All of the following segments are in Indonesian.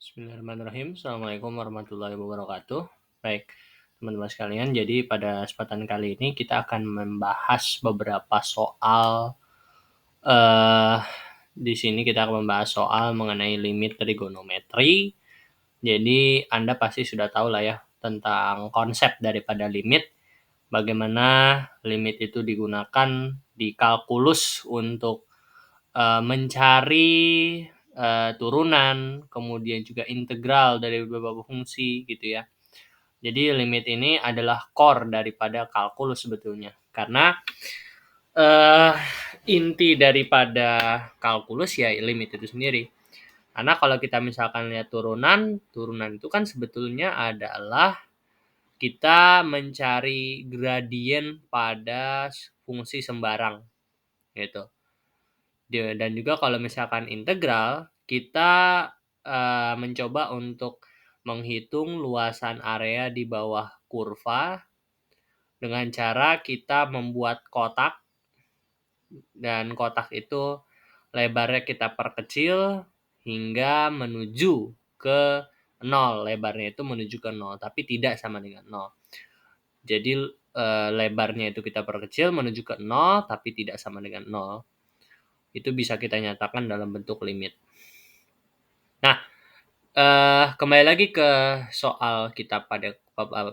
Bismillahirrahmanirrahim. Assalamualaikum warahmatullahi wabarakatuh. Baik, teman-teman sekalian, jadi pada kesempatan kali ini kita akan membahas beberapa soal. Di sini kita akan membahas soal mengenai limit trigonometri. Jadi Anda pasti sudah tahu lah ya tentang konsep daripada limit. Bagaimana limit itu digunakan di kalkulus untuk mencari turunan, kemudian juga integral dari beberapa fungsi gitu ya. Jadi limit ini adalah core daripada kalkulus sebetulnya. Karena inti daripada kalkulus ya limit itu sendiri. Karena kalau kita misalkan lihat turunan itu kan sebetulnya adalah kita mencari gradien pada fungsi sembarang gitu. Dan juga kalau misalkan integral, kita mencoba untuk menghitung luasan area di bawah kurva dengan cara kita membuat kotak, dan kotak itu lebarnya kita perkecil hingga menuju ke 0. Lebarnya itu menuju ke 0, tapi tidak sama dengan 0. Jadi lebarnya itu kita perkecil menuju ke 0, tapi tidak sama dengan 0. Itu bisa kita nyatakan dalam bentuk limit. Nah, kembali lagi ke soal kita pada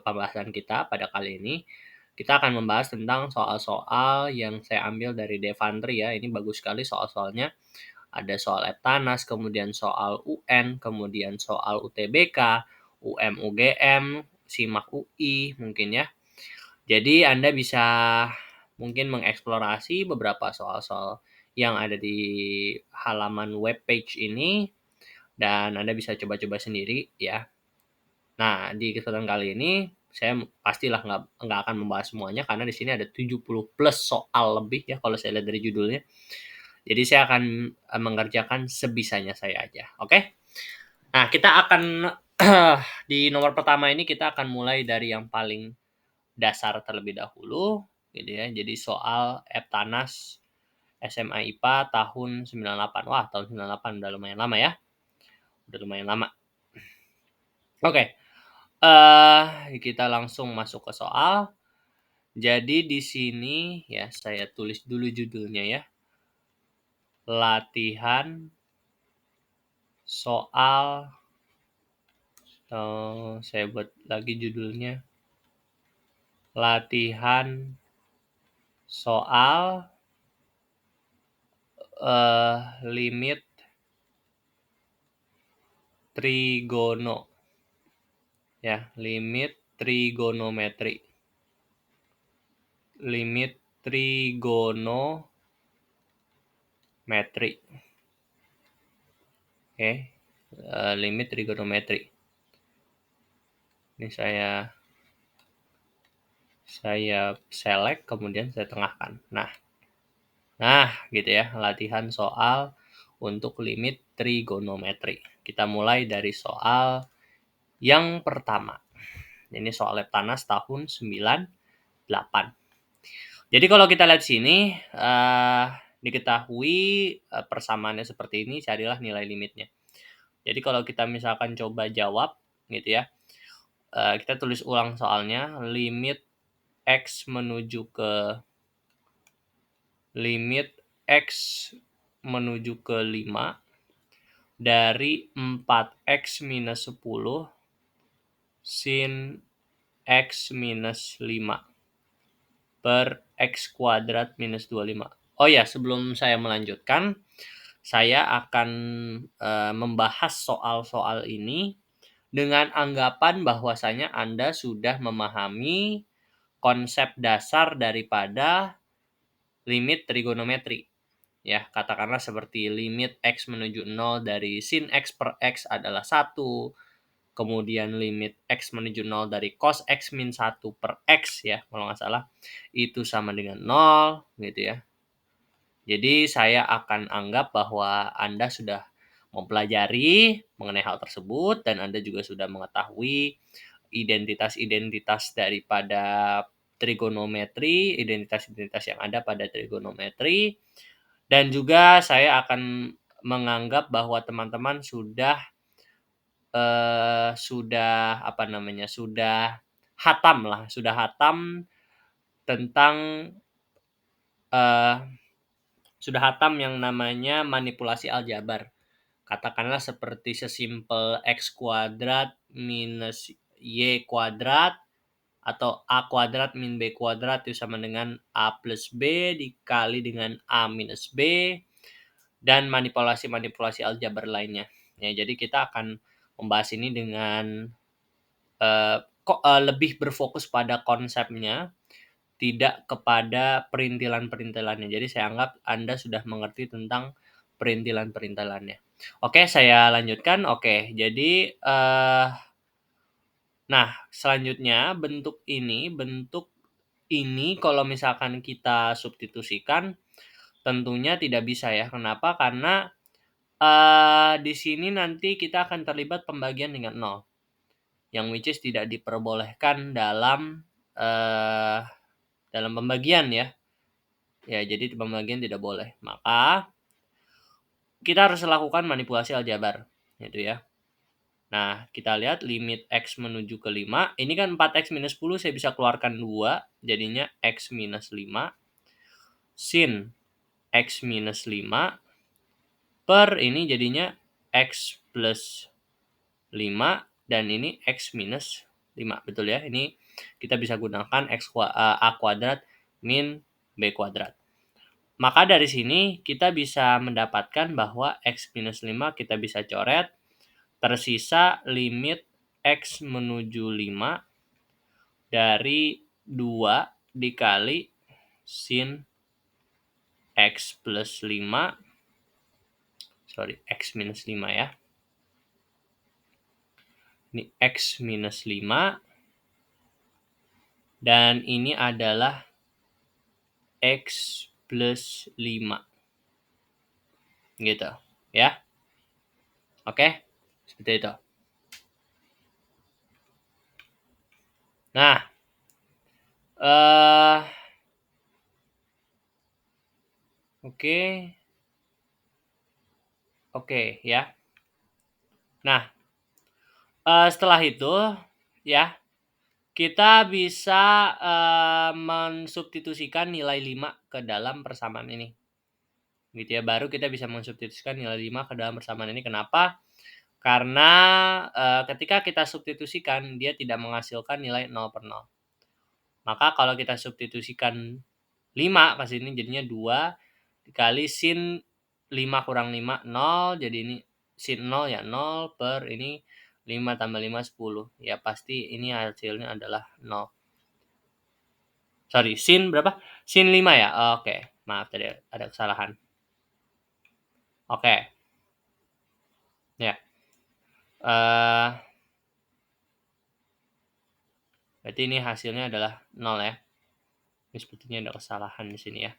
pembahasan kita pada kali ini. Kita akan membahas tentang soal-soal yang saya ambil dari Devantri ya. Ini bagus sekali soal-soalnya. Ada soal Eptanas, kemudian soal UN, kemudian soal UTBK, UGM, SIMAK UI mungkin ya. Jadi Anda bisa mungkin mengeksplorasi beberapa soal-soal yang ada di halaman webpage ini, dan Anda bisa coba-coba sendiri ya. Nah, di kesempatan kali ini saya pastilah nggak akan membahas semuanya karena di sini ada 70 plus soal lebih ya kalau saya lihat dari judulnya. Jadi saya akan mengerjakan sebisanya saya aja. Oke? Nah, kita akan di nomor pertama ini kita akan mulai dari yang paling dasar terlebih dahulu gitu ya. Jadi soal Eptanas SMA IPA tahun 98. Wah, tahun 98 udah lumayan lama ya. Udah lumayan lama. Oke. Kita langsung masuk ke soal. Jadi di sini ya saya tulis dulu judulnya ya. Latihan soal. Saya buat lagi judulnya. Latihan soal limit trigono. Ya, limit trigonometri. Limit trigonometri. Oke. Limit trigonometri. Ini saya select kemudian saya tengahkan. Nah, gitu ya, latihan soal untuk limit trigonometri. Kita mulai dari soal yang pertama. Ini soal Eptanas tahun 98. Jadi kalau kita lihat sini, diketahui persamaannya seperti ini, carilah nilai limitnya. Jadi kalau kita misalkan coba jawab gitu ya, kita tulis ulang soalnya, limit x menuju ke 5 dari 4x minus 10 sin x minus 5 per x kuadrat minus 25. Oh ya, sebelum saya melanjutkan, saya akan membahas soal-soal ini dengan anggapan bahwasanya Anda sudah memahami konsep dasar daripada limit trigonometri. Ya, katakanlah seperti limit x menuju 0 dari sin x per x adalah 1. Kemudian limit x menuju 0 dari cos x min 1 per x ya, kalau nggak salah. Itu sama dengan 0 gitu ya. Jadi saya akan anggap bahwa Anda sudah mempelajari mengenai hal tersebut dan Anda juga sudah mengetahui identitas-identitas daripada trigonometri, identitas-identitas yang ada pada trigonometri, dan juga saya akan menganggap bahwa teman-teman sudah sudah hatam tentang eee, sudah hatam yang namanya manipulasi aljabar. Katakanlah seperti sesimpel X kuadrat minus Y kuadrat atau A kuadrat min B kuadrat itu sama dengan A plus B dikali dengan A minus B, dan manipulasi-manipulasi aljabar lainnya. Ya, jadi kita akan membahas ini dengan lebih berfokus pada konsepnya, tidak kepada perintilan-perintilannya. Jadi saya anggap Anda sudah mengerti tentang perintilan-perintilannya. Oke, saya lanjutkan. Oke, jadi nah selanjutnya bentuk ini kalau misalkan kita substitusikan tentunya tidak bisa ya. Kenapa? Karena di sini nanti kita akan terlibat pembagian dengan nol, yang which is tidak diperbolehkan dalam pembagian ya. Ya, jadi pembagian tidak boleh. Maka kita harus lakukan manipulasi aljabar, gitu ya. Nah, kita lihat limit X menuju ke 5, ini kan 4X minus 10 saya bisa keluarkan 2, jadinya X minus 5, sin X minus 5, per ini jadinya X plus 5, dan ini X minus 5, betul ya? Ini kita bisa gunakan A kuadrat min B kuadrat. Maka dari sini kita bisa mendapatkan bahwa X minus 5 kita bisa coret, tersisa limit X menuju 5 dari 2 dikali sin X plus 5, X minus 5 ya. Ini X minus 5, dan ini adalah X plus 5. Gitu, ya. Oke, seperti itu. Nah, oke ya. Nah, setelah itu ya, kita bisa mensubstitusikan nilai 5 ke dalam persamaan ini. Gitu ya, baru kita bisa mensubstitusikan nilai 5 ke dalam persamaan ini. Kenapa? Karena ketika kita substitusikan dia tidak menghasilkan nilai 0/0. Maka kalau kita substitusikan 5 ke sini jadinya 2 dikali sin 5 kurang 5 0, jadi ini sin 0 ya 0 per ini 5 tambah 5 10. Ya pasti ini hasilnya adalah 0. Sorry, sin berapa? Sin 5 ya? Oke, maaf tadi ada kesalahan. Oke. Ya. Berarti ini hasilnya adalah 0 ya. Ini sepertinya ada kesalahan di sini ya.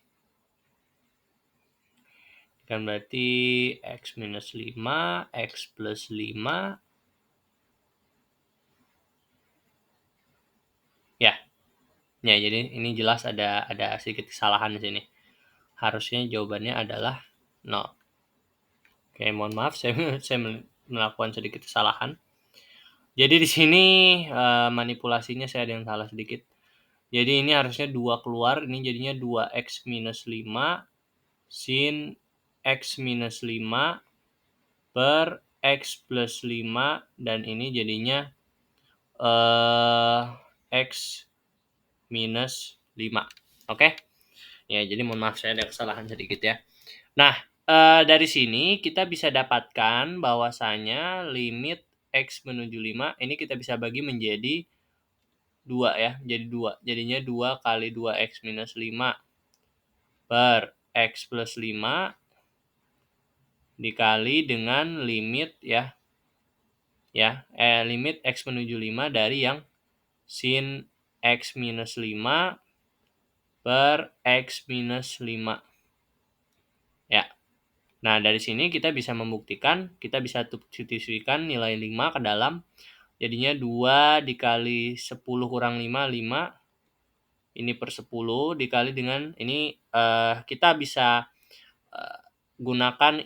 Dan berarti X minus 5, X plus 5. Ya. Ya, jadi ini jelas ada sedikit kesalahan di sini. Harusnya jawabannya adalah 0. Oke, mohon maaf saya melakukan sedikit kesalahan. Jadi di sini manipulasinya saya ada yang salah sedikit. Jadi ini harusnya 2 keluar, ini jadinya 2X minus 5 sin X minus 5 per X plus 5, dan ini jadinya X minus 5. Oke? Ya, jadi mohon maaf saya ada kesalahan sedikit ya. Nah, dari sini kita bisa dapatkan bahwasanya limit X menuju 5 ini kita bisa bagi menjadi 2 ya, jadi 2. Jadinya 2 kali 2X minus 5 per X plus 5 dikali dengan limit limit X menuju 5 dari yang sin X minus 5 per X minus 5. Ya. Nah, dari sini kita bisa membuktikan, kita bisa substitusikan nilai 5 ke dalam, jadinya 2 dikali 10 kurang 5, 5. Ini per 10 dikali dengan ini, kita bisa gunakan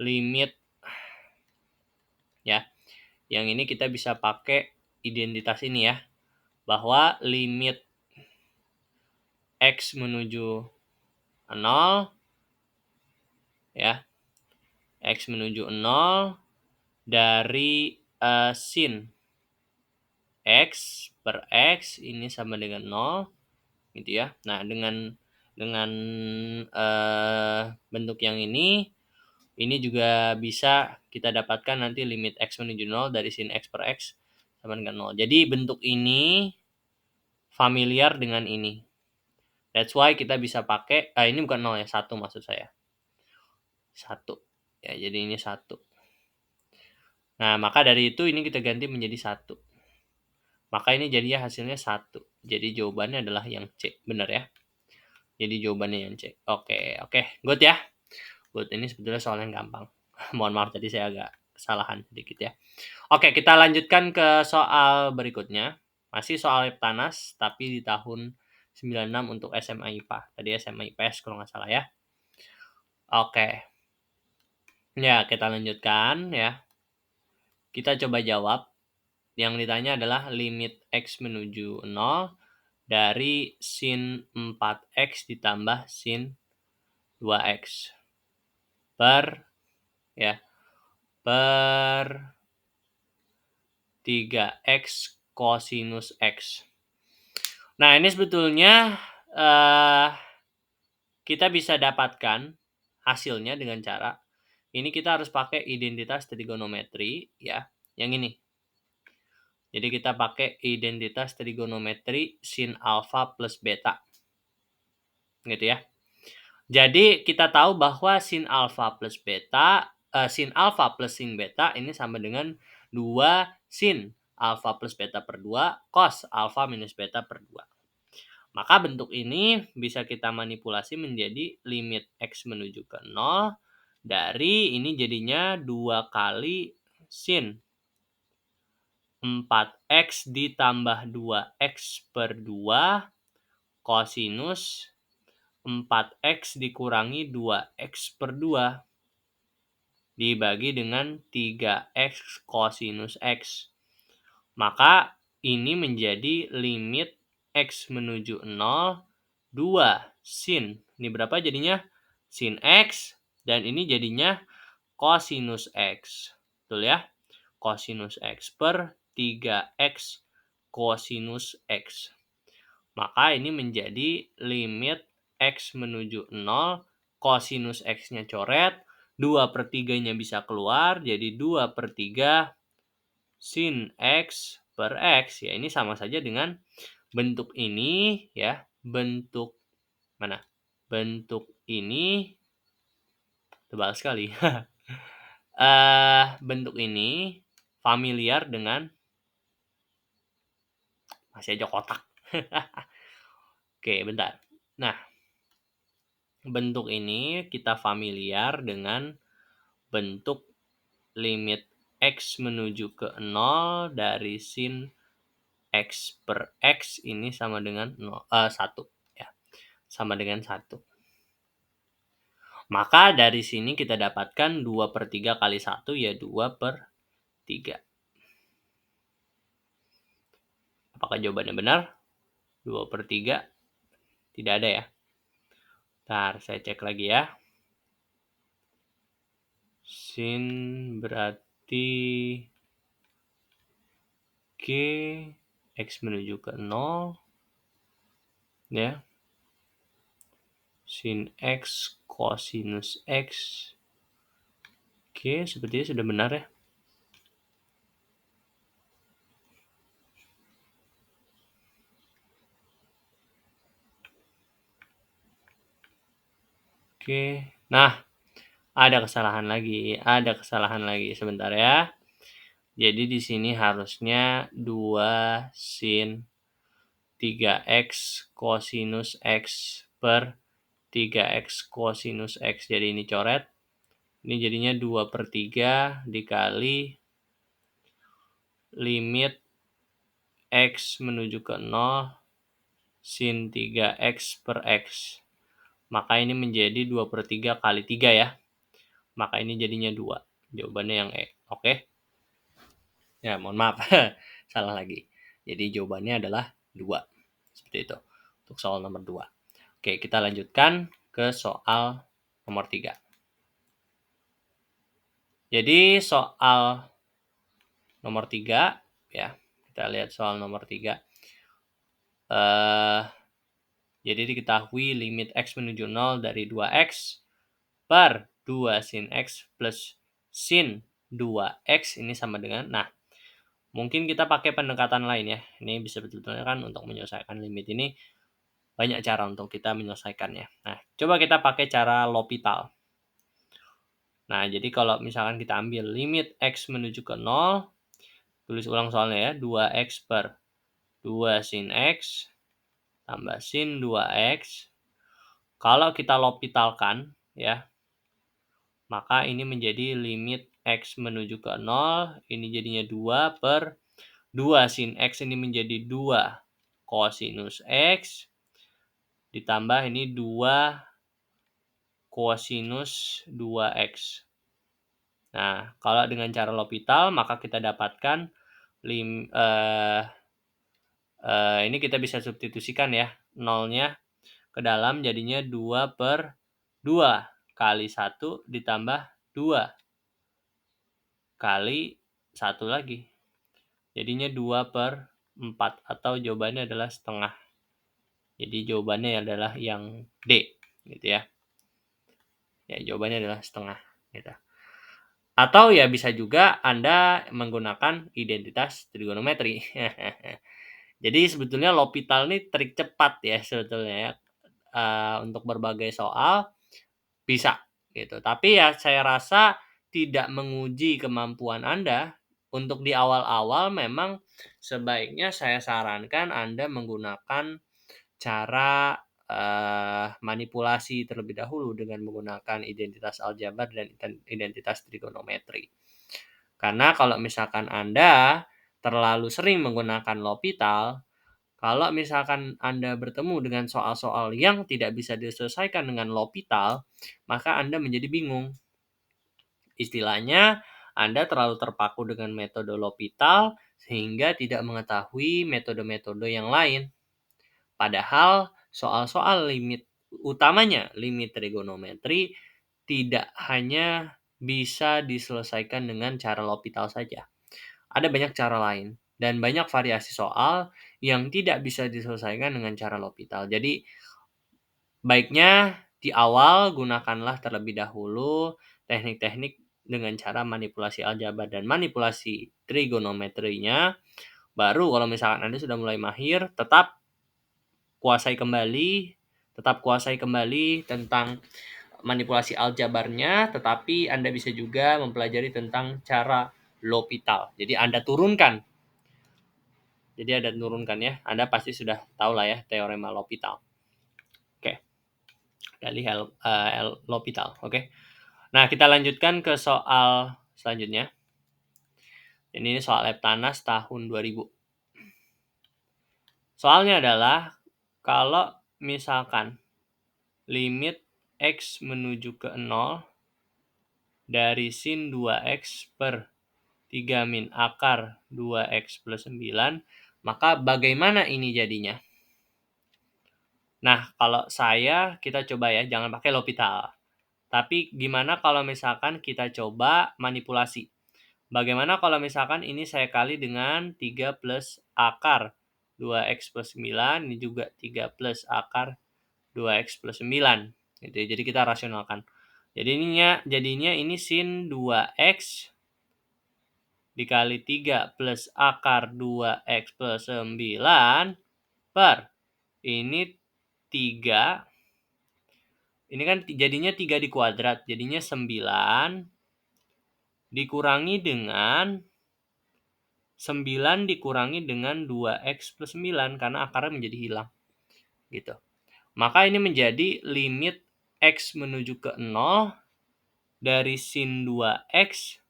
limit Yang ini kita bisa pakai identitas ini ya, bahwa limit X menuju 0 ya, X menuju 0 dari sin X per X ini sama dengan 0 gitu ya. Nah, dengan bentuk yang ini juga bisa kita dapatkan nanti limit X menuju 0 dari sin X per X sama dengan 0. Jadi bentuk ini familiar dengan ini. That's why kita bisa pakai, ini bukan 0 ya, 1 maksud saya. 1. Ya, jadi ini 1. Nah, maka dari itu ini kita ganti menjadi 1. Maka ini jadinya hasilnya 1. Jadi jawabannya adalah yang C. Benar ya? Jadi jawabannya yang C. Oke. Good ya? Good. Ini sebetulnya soal yang gampang. Mohon maaf tadi saya agak kesalahan sedikit ya. Oke, kita lanjutkan ke soal berikutnya. Masih soal Leptanas, tapi di tahun 96 untuk SMA IPA. Tadi SMA IPS kalau nggak salah ya. Oke. Ya, kita lanjutkan ya. Kita coba jawab. Yang ditanya adalah limit X menuju 0 dari sin 4X ditambah sin 2X per 3X kosinus X. Nah, ini sebetulnya kita bisa dapatkan hasilnya dengan cara ini kita harus pakai identitas trigonometri ya, yang ini. Jadi kita pakai identitas trigonometri sin alfa plus beta. Gitu ya. Jadi kita tahu bahwa sin alfa plus beta, sin alfa plus sin beta ini sama dengan 2 sin alfa plus beta per 2 cos alfa minus beta per 2. Maka bentuk ini bisa kita manipulasi menjadi limit X menuju ke 0 dari ini jadinya 2 kali sin 4X ditambah 2X per 2 kosinus 4X dikurangi 2X per 2 dibagi dengan 3X kosinus X. Maka ini menjadi limit X menuju 0, 2 sin. Ini berapa jadinya? Sin X. Dan ini jadinya kosinus X. Betul ya? Kosinus X per 3X kosinus X. Maka ini menjadi limit X menuju 0, kosinus X-nya coret, 2 per 3-nya bisa keluar, jadi 2 per 3 sin X per X. Ya, ini sama saja dengan bentuk ini, ya. Bentuk mana? Bentuk ini tebal sekali. Bentuk ini familiar dengan masih aja kotak. Oke, bentar. Nah, bentuk ini kita familiar dengan bentuk limit X menuju ke 0 dari sin X per X ini sama dengan 1 ya. Sama dengan 1. Maka dari sini kita dapatkan 2 per 3 kali 1 ya 2 per 3. Apakah jawabannya benar? 2 per 3? Tidak ada ya. Ntar saya cek lagi ya. Sin berarti G X menuju ke 0 ya. Sin X kosinus X. Oke, sepertinya sudah benar ya. Oke. Nah, ada kesalahan lagi. Sebentar ya. Jadi di sini harusnya 2 sin 3x kosinus X per 3x kosinus X. Jadi ini coret. Ini jadinya 2 per 3 dikali limit X menuju ke 0 sin 3x per X. Maka ini menjadi 2 per 3 kali 3 ya. Maka ini jadinya 2. Jawabannya yang E. Oke. Ya, mohon maaf. Salah lagi. Jadi jawabannya adalah 2. Seperti itu. Untuk soal nomor 2. Oke, kita lanjutkan ke soal nomor 3. Jadi soal nomor 3 ya. Kita lihat soal nomor 3. Jadi diketahui limit x menuju 0 dari 2x per 2 sin x plus sin 2x ini sama dengan, nah mungkin kita pakai pendekatan lain ya. Ini bisa betul-betul kan untuk menyelesaikan limit ini banyak cara untuk kita menyelesaikannya. Nah, coba kita pakai cara L'Hopital. Nah, jadi kalau misalkan kita ambil limit x menuju ke 0, tulis ulang soalnya ya, 2x per 2 sin x tambah sin 2x. Kalau kita L'Hopitalkan ya, maka ini menjadi limit x menuju ke 0, ini jadinya 2 per 2 sin x ini menjadi 2 cosinus x, ditambah ini 2 cosinus 2x. Nah, kalau dengan cara L'Hopital, maka kita dapatkan ini kita bisa substitusikan ya, nolnya ke dalam jadinya 2 per 2 kali 1 ditambah 2 kali 1 lagi. Jadinya 2 per 4 atau jawabannya adalah setengah. Jadi jawabannya adalah yang D gitu ya. Ya, jawabannya adalah setengah gitu. Atau ya bisa juga Anda menggunakan identitas trigonometri. Jadi sebetulnya L'Hopital ini trik cepat ya sebetulnya ya. Untuk berbagai soal bisa gitu. Tapi ya saya rasa tidak menguji kemampuan Anda. Untuk di awal-awal memang sebaiknya saya sarankan Anda menggunakan cara manipulasi terlebih dahulu dengan menggunakan identitas aljabar dan identitas trigonometri. Karena kalau misalkan Anda terlalu sering menggunakan L'Hopital, kalau misalkan Anda bertemu dengan soal-soal yang tidak bisa diselesaikan dengan L'Hopital, maka Anda menjadi bingung. Istilahnya, Anda terlalu terpaku dengan metode L'Hopital sehingga tidak mengetahui metode-metode yang lain. Padahal soal-soal limit, utamanya limit trigonometri, tidak hanya bisa diselesaikan dengan cara L'Hopital saja. Ada banyak cara lain dan banyak variasi soal yang tidak bisa diselesaikan dengan cara L'Hopital. Jadi baiknya di awal gunakanlah terlebih dahulu teknik-teknik dengan cara manipulasi aljabar dan manipulasi trigonometrinya. Baru kalau misalkan Anda sudah mulai mahir, tetap kuasai kembali tentang manipulasi aljabarnya, tetapi Anda bisa juga mempelajari tentang cara L'Hopital. Jadi Anda turunkan. Ya. Anda pasti sudah tahu lah ya teorema L'Hopital. Oke. Dari L'Hopital. Oke. Nah, kita lanjutkan ke soal selanjutnya. Ini soal Leptanas tahun 2000. Soalnya adalah kalau misalkan limit x menuju ke 0 dari sin 2x per 3 min akar 2x plus 9, maka bagaimana ini jadinya? Nah, kalau kita coba ya, jangan pakai L'Hopital. Tapi gimana kalau misalkan kita coba manipulasi? Bagaimana kalau misalkan ini saya kali dengan 3 plus akar 2x plus 9, ini juga 3 plus akar 2x plus 9. Gitu. Jadi kita rasionalkan. Jadinya ini sin 2x dikali 3 plus akar 2x plus 9 per ini 3. Ini kan jadinya 3 di kuadrat, jadinya 9 dikurangi dengan 9 dikurangi dengan 2x plus 9 karena akarnya menjadi hilang. Gitu. Maka ini menjadi limit x menuju ke 0 dari sin 2x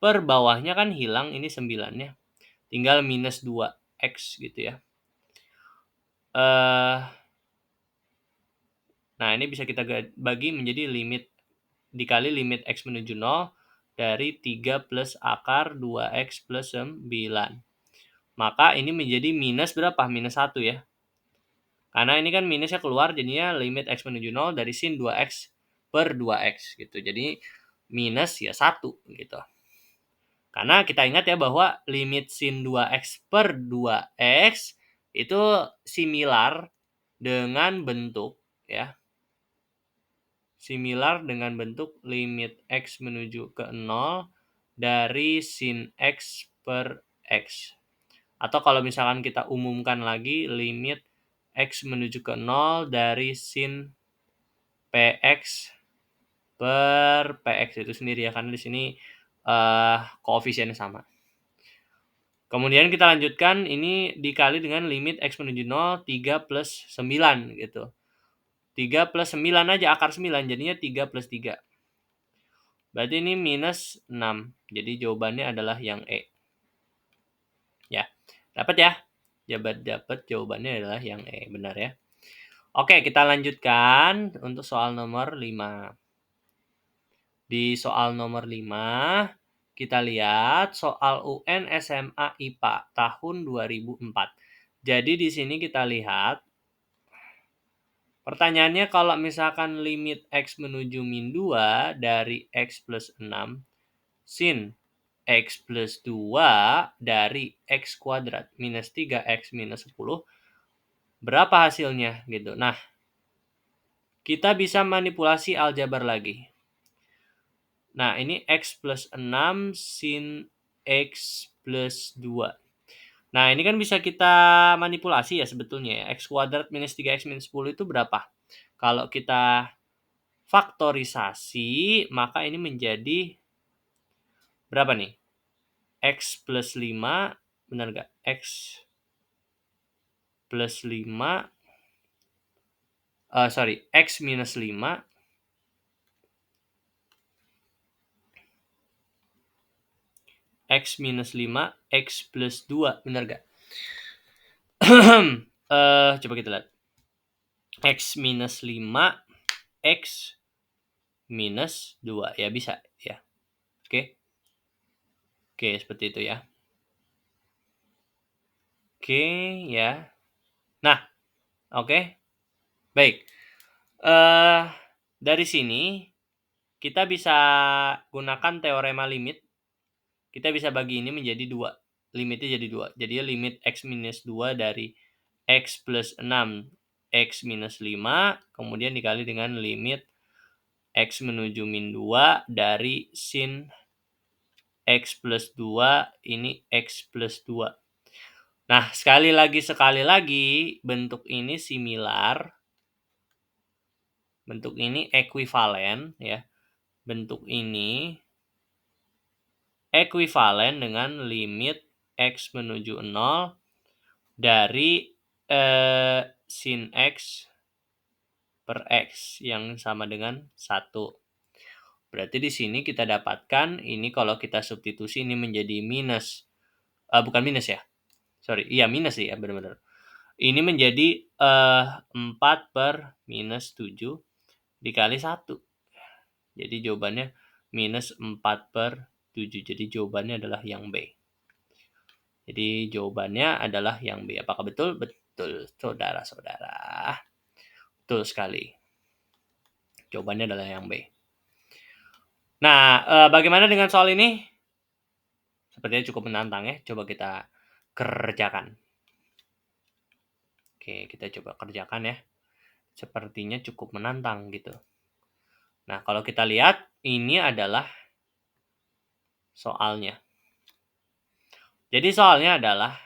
per bawahnya kan hilang ini 9-nya. Tinggal minus 2x gitu ya. Nah, ini bisa kita bagi menjadi limit dikali limit x menuju 0 dari 3 plus akar 2x plus 9. Maka ini menjadi minus berapa? Minus 1 ya. Karena ini kan minusnya keluar, jadinya limit x menuju 0 dari sin 2x per 2x gitu. Jadi minus ya 1 gitu. Karena kita ingat ya bahwa limit sin 2x per 2x itu similar dengan bentuk ya. Similar dengan bentuk limit x menuju ke 0 dari sin x per x. Atau kalau misalkan kita umumkan lagi limit x menuju ke 0 dari sin px per px itu sendiri ya, karena di sini koefisiennya sama. Kemudian kita lanjutkan, ini dikali dengan limit x menuju 0 3 plus 9 gitu. 3 plus 9 aja akar 9, jadinya 3 plus 3. Berarti ini minus 6. Jadi jawabannya adalah yang E. Ya, dapat ya? Dapat jawabannya adalah yang E, benar ya. Oke, kita lanjutkan untuk soal nomor 5. Di soal nomor 5, kita lihat soal UN SMA IPA tahun 2004. Jadi di sini kita lihat pertanyaannya, kalau misalkan limit x menuju min 2 dari x plus 6 sin x plus 2 dari x kuadrat minus 3x minus 10, berapa hasilnya gitu. Nah, kita bisa manipulasi aljabar lagi. Nah, ini x plus 6 sin x plus 2. Nah, ini kan bisa kita manipulasi ya sebetulnya ya. X kuadrat minus 3x minus 10 itu berapa? Kalau kita faktorisasi, maka ini menjadi berapa nih? X plus 5, benar nggak? X plus 5, X minus 5, X minus 5, X plus 2, benar nggak? Coba kita lihat. X minus 5, X minus 2. Ya, bisa ya. Oke. Oke, seperti itu ya. Oke, ya. Nah, oke. Baik. Dari sini kita bisa gunakan teorema limit. Kita bisa bagi ini menjadi 2. Limitnya jadi 2. Jadi limit x minus 2 dari x plus 6 x minus 5 kemudian dikali dengan limit x menuju min 2 dari sin x plus 2 ini x plus 2. Nah, sekali lagi bentuk ini similar. Bentuk ini ekuivalen ya. Bentuk ini ekuivalen dengan limit x menuju 0 dari sin x per x yang sama dengan 1. Berarti di sini kita dapatkan ini kalau kita substitusi ini menjadi minus. Bukan minus ya. Iya minus sih ya, benar-benar. Ini menjadi 4 per minus 7 dikali 1. Jadi jawabannya minus 4 per 7. Jadi jawabannya adalah yang B. Jadi jawabannya adalah yang B. Apakah betul? Betul, saudara-saudara. Betul sekali. Jawabannya adalah yang B. Nah, bagaimana dengan soal ini? Sepertinya cukup menantang ya. Coba kita kerjakan. Oke, kita coba kerjakan ya. Sepertinya cukup menantang gitu. Nah, kalau kita lihat, ini adalah soalnya. Jadi soalnya adalah,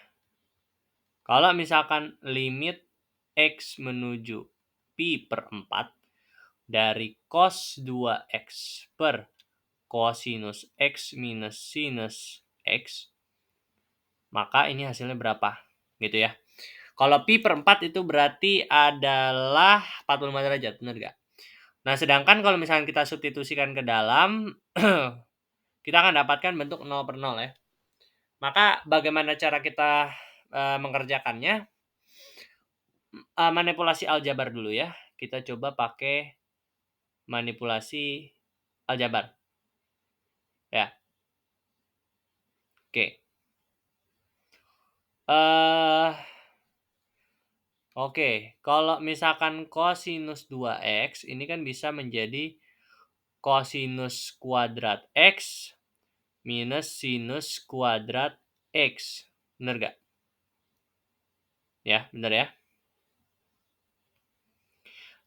kalau misalkan limit x menuju pi per 4 dari cos 2x per cosinus x minus sinus x, maka ini hasilnya berapa? Gitu ya. Kalau pi per 4 itu berarti adalah 45 derajat, benar nggak? Nah, sedangkan kalau misalkan kita substitusikan ke dalam, kita akan dapatkan bentuk 0 per 0 ya. Maka bagaimana cara kita mengerjakannya? Manipulasi aljabar dulu ya. Kita coba pakai manipulasi aljabar. Ya. Oke. Eh Oke, kalau misalkan kosinus 2x ini kan bisa menjadi kosinus kuadrat x minus sinus kuadrat x. Bener gak? Ya, bener ya.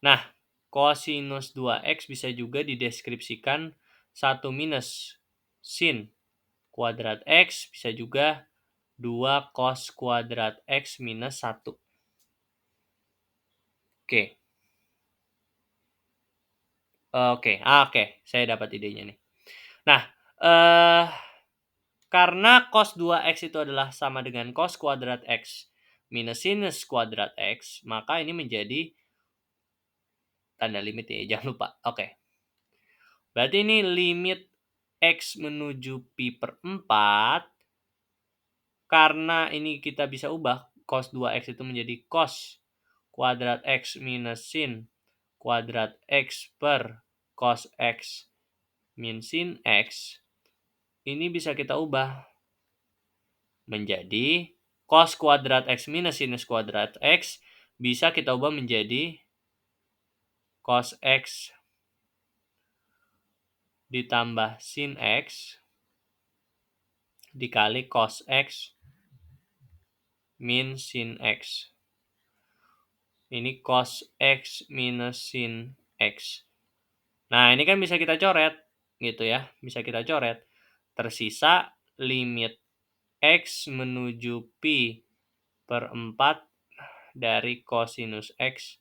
Nah, kosinus 2x bisa juga dideskripsikan 1 minus sin kuadrat x, bisa juga 2 cos kuadrat x minus 1. Oke. Oke, saya dapat idenya nih. Nah, karena cos 2x itu adalah sama dengan cos kuadrat x minus sinus kuadrat x, maka ini menjadi tanda limit ya, jangan lupa. Oke. Berarti ini limit x menuju pi per 4, karena ini kita bisa ubah cos 2x itu menjadi cos kuadrat x minus sin kuadrat x per cos x min sin x. Ini bisa kita ubah menjadi cos kuadrat x minus sinus kuadrat x, bisa kita ubah menjadi cos x ditambah sin x dikali cos x min sin x. Ini cos x minus sin x. Nah, ini kan bisa kita coret gitu ya, bisa kita coret. Tersisa limit x menuju pi per 4 dari cosinus x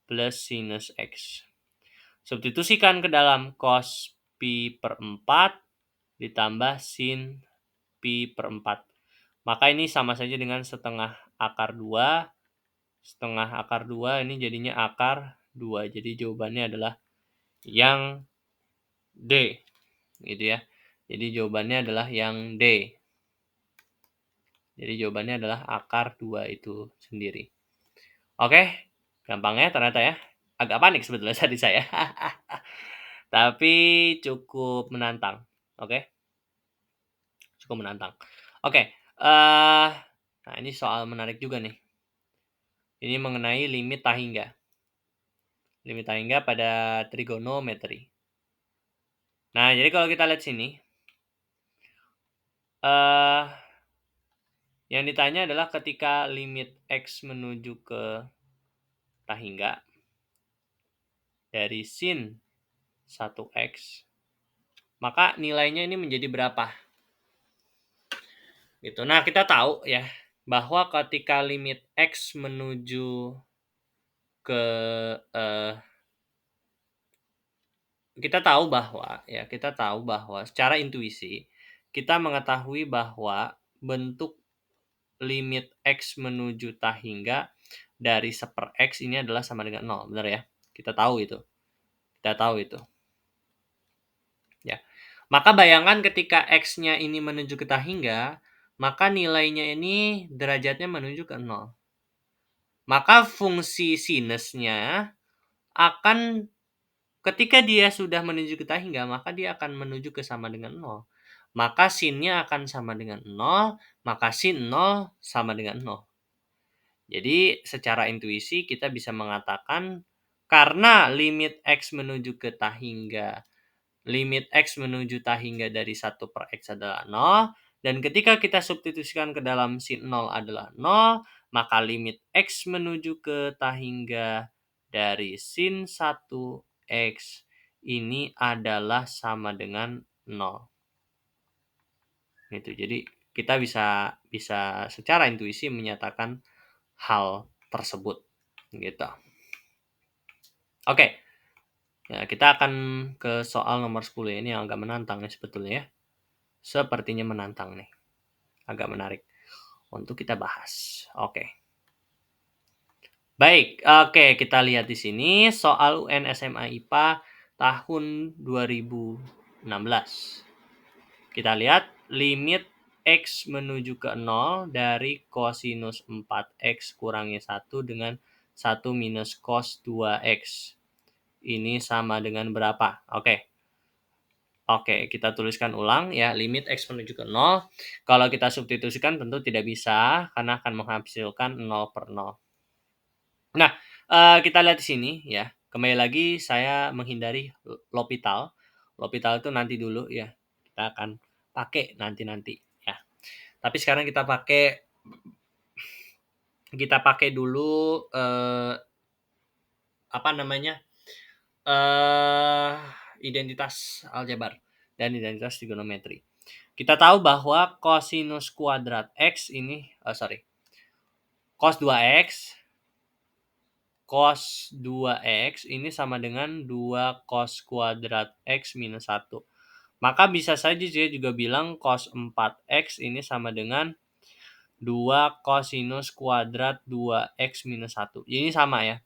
plus sinus x. Substitusikan ke dalam cos pi per 4 ditambah sin pi per 4. Maka ini sama saja dengan setengah akar 2. Setengah akar 2 ini jadinya akar 2. Jadi jawabannya adalah yang D. Gitu ya. Jadi jawabannya adalah yang D. Jadi jawabannya adalah akar 2 itu sendiri. Oke, gampang ya ternyata ya. Agak panik sebetulnya tadi saya. Tapi cukup menantang. Oke. Cukup menantang. Oke, nah ini soal menarik juga nih. Ini mengenai limit tahingga. Limit tahingga pada trigonometri. Nah, jadi kalau kita lihat sini, yang ditanya adalah ketika limit x menuju ke tahingga dari sin 1x, maka nilainya ini menjadi berapa? Gitu. Nah, kita tahu ya bahwa ketika limit x menuju ke kita tahu bahwa secara intuisi kita mengetahui bahwa bentuk limit x menuju tahingga dari 1/x ini adalah sama dengan 0, benar ya? Kita tahu itu. Ya. Maka bayangkan ketika x-nya ini menuju ke tahingga, maka nilainya ini derajatnya menuju ke 0. Maka fungsi sinusnya akan ketika dia sudah menuju ke tahingga, maka dia akan menuju ke sama dengan 0. Maka sinnya akan sama dengan 0, maka sin 0 sama dengan 0. Jadi secara intuisi kita bisa mengatakan karena limit x menuju ke tahingga, limit x menuju tahingga dari 1/x adalah 0, dan ketika kita substitusikan ke dalam sin 0 adalah 0, maka limit x menuju ke tahingga dari sin 1x ini adalah sama dengan 0. Gitu. Jadi kita bisa secara intuisi menyatakan hal tersebut gitu. Oke. Ya, kita akan ke soal nomor 10 ini yang agak menantang ya sebetulnya ya. Sepertinya menantang nih. Agak menarik untuk kita bahas. Oke. Baik, oke, kita lihat di sini soal UN SMA IPA tahun 2016. Kita lihat limit x menuju ke 0 dari kosinus 4x kurangi 1 dengan 1 minus cos 2x. Ini sama dengan berapa? Oke. Oke, kita tuliskan ulang ya, limit X menuju ke 0. Kalau kita substitusikan tentu tidak bisa, karena akan menghasilkan 0 per 0. Nah, kita lihat di sini ya, kembali lagi saya menghindari L'Hopital. L'Hopital itu nanti dulu ya, kita akan pakai nanti-nanti ya. Tapi sekarang kita pakai dulu, apa namanya, identitas aljabar dan identitas trigonometri. Kita tahu bahwa kosinus kuadrat X ini, cos 2X ini sama dengan 2 cos kuadrat X minus 1. Maka bisa saja saya juga bilang cos 4X ini sama dengan 2 kosinus kuadrat 2X minus 1. Ini sama ya.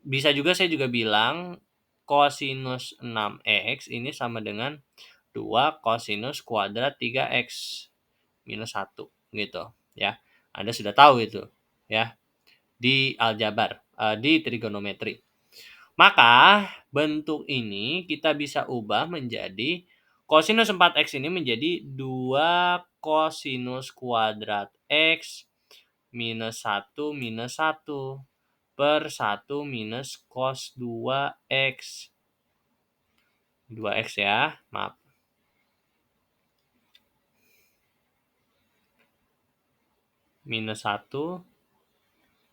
Bisa juga saya juga bilang kosinus 6X ini sama dengan 2 kosinus kuadrat 3X minus 1 gitu ya. Anda sudah tahu itu ya di aljabar, di trigonometri. Maka bentuk ini kita bisa ubah menjadi kosinus 4X ini menjadi 2 kosinus kuadrat X minus 1 minus 1 per 1 minus cos 2X. 2X ya, maaf. Minus 1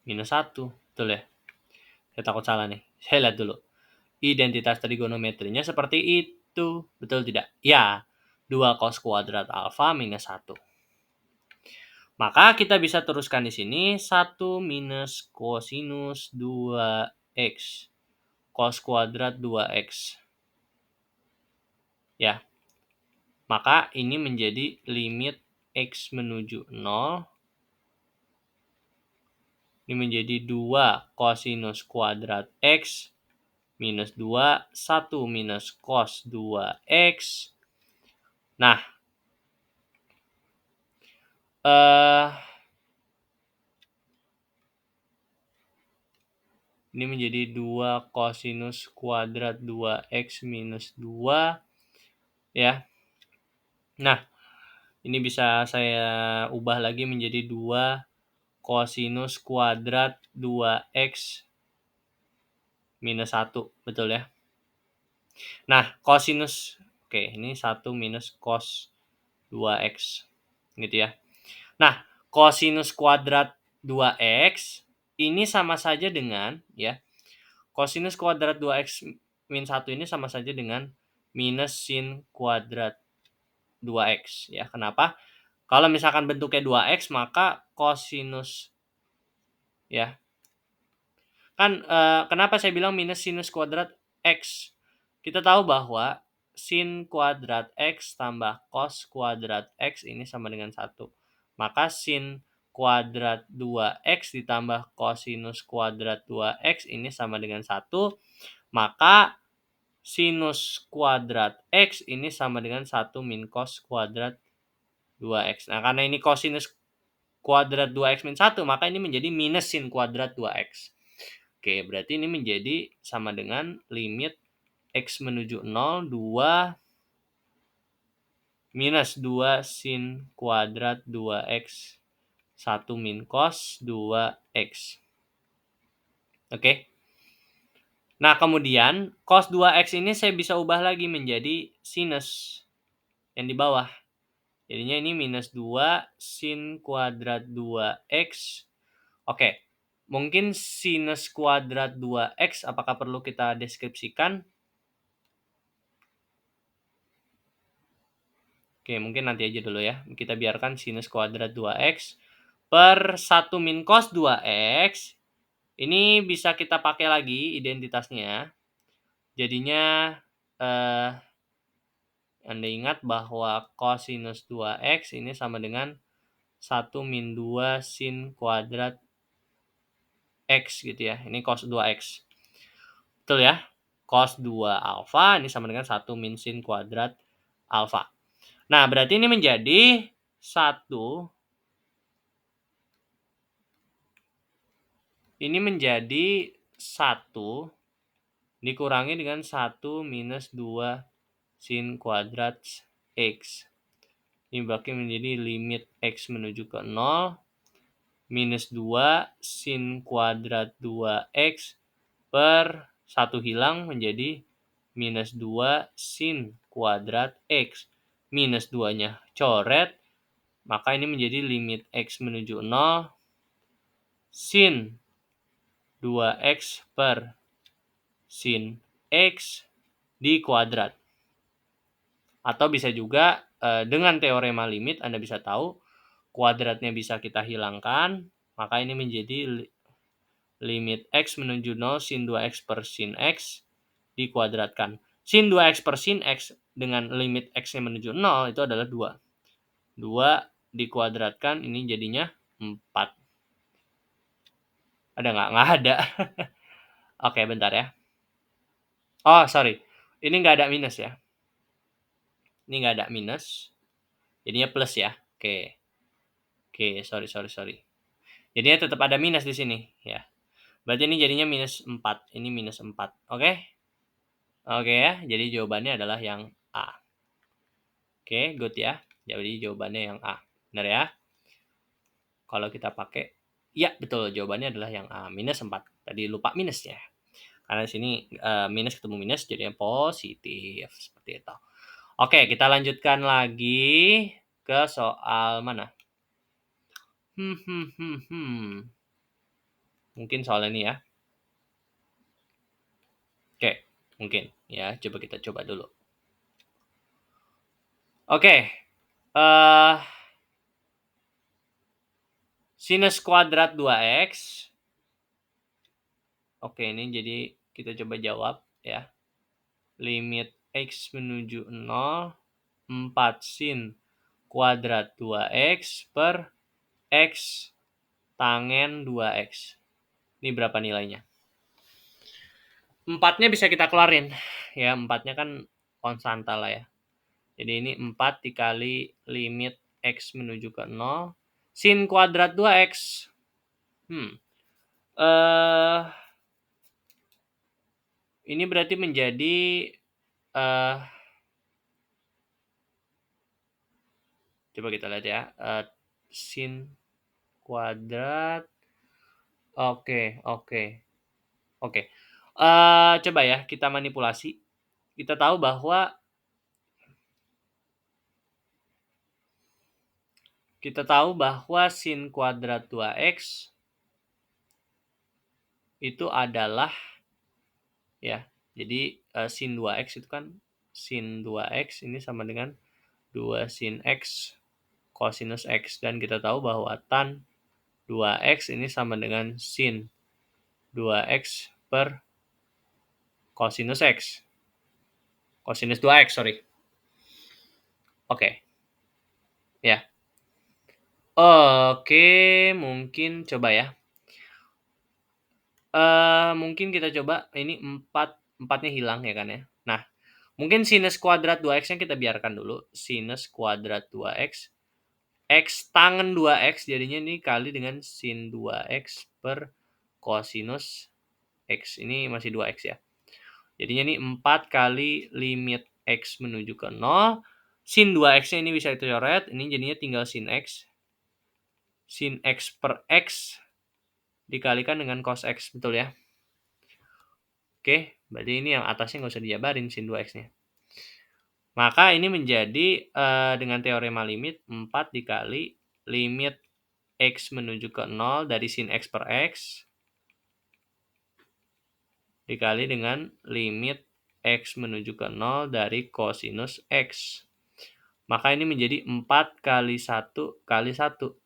minus 1, betul ya? Saya takut salah nih. Saya lihat dulu. Identitas trigonometrinya seperti itu. Betul tidak? Ya. 2 cos kuadrat alfa minus 1. Maka kita bisa teruskan di sini 1 minus kosinus 2x. Cos kuadrat 2x. Ya. Maka ini menjadi limit x menuju 0. Ini menjadi 2 kosinus kuadrat x minus 2, 1 minus cos 2x. Nah, ini menjadi 2 kosinus kuadrat 2x minus 2 ya. Nah, ini bisa saya ubah lagi menjadi 2 kosinus kuadrat 2x minus 1, betul ya? Nah, kosinus, oke, ini 1 minus cos 2x, gitu ya. Nah, kosinus kuadrat 2x ini sama saja dengan, ya, kosinus kuadrat 2x min 1 ini sama saja dengan minus sin kuadrat 2x, ya. Kenapa? Kalau misalkan bentuknya 2x, maka kosinus, ya, kan, kenapa saya bilang minus sinus kuadrat x? Kita tahu bahwa sin kuadrat x tambah cos kuadrat x ini sama dengan 1. Maka sin kuadrat 2x ditambah kosinus kuadrat 2x ini sama dengan 1. Maka sinus kuadrat x ini sama dengan 1 min cos kuadrat 2x. Nah, karena ini kosinus kuadrat 2x min 1, maka ini menjadi minus sin kuadrat 2x. Oke, berarti ini menjadi sama dengan limit x menuju 0, 2 minus 2 sin kuadrat 2x 1 min cos 2x. Oke. Nah, kemudian cos 2x ini saya bisa ubah lagi menjadi sinus yang di bawah. Jadinya ini minus 2 sin kuadrat 2x. Oke. Mungkin sinus kuadrat 2x apakah perlu kita deskripsikan? Oke, mungkin nanti aja dulu ya. Kita biarkan sinus kuadrat 2x per 1 min cos 2x. Ini bisa kita pakai lagi identitasnya. Jadinya, Anda ingat bahwa kosinus 2x ini sama dengan 1 min 2 sin kuadrat x gitu ya. Ini cos 2x. Betul ya? Cos 2 alfa ini sama dengan 1 min sin kuadrat alfa. Nah, berarti ini menjadi 1 ini menjadi 1 dikurangi dengan 1 minus 2 sin kuadrat X. Ini berarti menjadi limit X menuju ke 0 minus 2 sin kuadrat 2X per 1 hilang menjadi minus 2 sin kuadrat X. Minus 2-nya coret, maka ini menjadi limit X menuju 0 sin 2X per sin X di kuadrat. Atau bisa juga dengan teorema limit Anda bisa tahu kuadratnya bisa kita hilangkan, maka ini menjadi limit X menuju 0 sin 2X per sin X dikuadratkan. Sin 2X per sin X dengan limit X-nya menuju 0 itu adalah 2. 2 dikuadratkan, ini jadinya 4. Ada nggak? Nggak ada. Oke, bentar ya. Oh, sorry. Ini nggak ada minus ya. Ini nggak ada minus. Jadinya plus ya. Oke. Oke, sorry. Jadinya tetap ada minus di sini ya. Berarti ini jadinya minus 4. Ini minus 4. Oke? Oke ya. Jadi jawabannya adalah yang A. Oke, good ya. Jadi jawabannya yang A. Benar ya? Kalau kita pakai, ya betul, jawabannya adalah yang A, minus 4. Tadi lupa minusnya. Karena di sini minus ketemu minus jadinya positif. Seperti itu. Oke, kita lanjutkan lagi ke soal mana? Mungkin soal ini ya. Oke, mungkin ya. Coba kita coba dulu. Oke. Sinus kuadrat 2X. Oke, ini jadi kita coba jawab ya. Limit X menuju 0, 4 sin kuadrat 2X per X tangen 2X. Ini berapa nilainya? 4-nya bisa kita keluarin. Ya, 4-nya kan konstanta lah ya. Jadi ini 4 dikali limit X menuju ke 0. Sin kuadrat 2X. Ini berarti menjadi coba kita lihat ya. Sin kuadrat. Oke. Coba ya kita manipulasi. Kita tahu bahwa sin kuadrat 2X itu adalah ya. Jadi sin 2X itu kan sin 2X ini sama dengan 2 sin X cosinus X, dan kita tahu bahwa tan 2X ini sama dengan sin 2X per cosinus X. Cosinus 2X, sorry. Oke. Ya. Oke, mungkin coba ya. Mungkin kita coba ini 4-nya hilang ya kan ya. Nah, mungkin sinus kuadrat 2X-nya kita biarkan dulu. Sinus kuadrat 2X. X tangen 2X jadinya ini kali dengan sin 2X per cosinus X. Ini masih 2X ya. Jadinya ini 4 kali limit X menuju ke 0. Sin 2X-nya ini bisa dicoret. Ini jadinya tinggal sin X. Sin X per X dikalikan dengan cos X. Betul ya? Oke, berarti ini yang atasnya nggak usah dijabarin sin 2X-nya. Maka ini menjadi dengan teorema limit 4 dikali limit X menuju ke 0 dari sin X per X dikali dengan limit X menuju ke 0 dari cosinus X. Maka ini menjadi 4 kali 1 kali 1.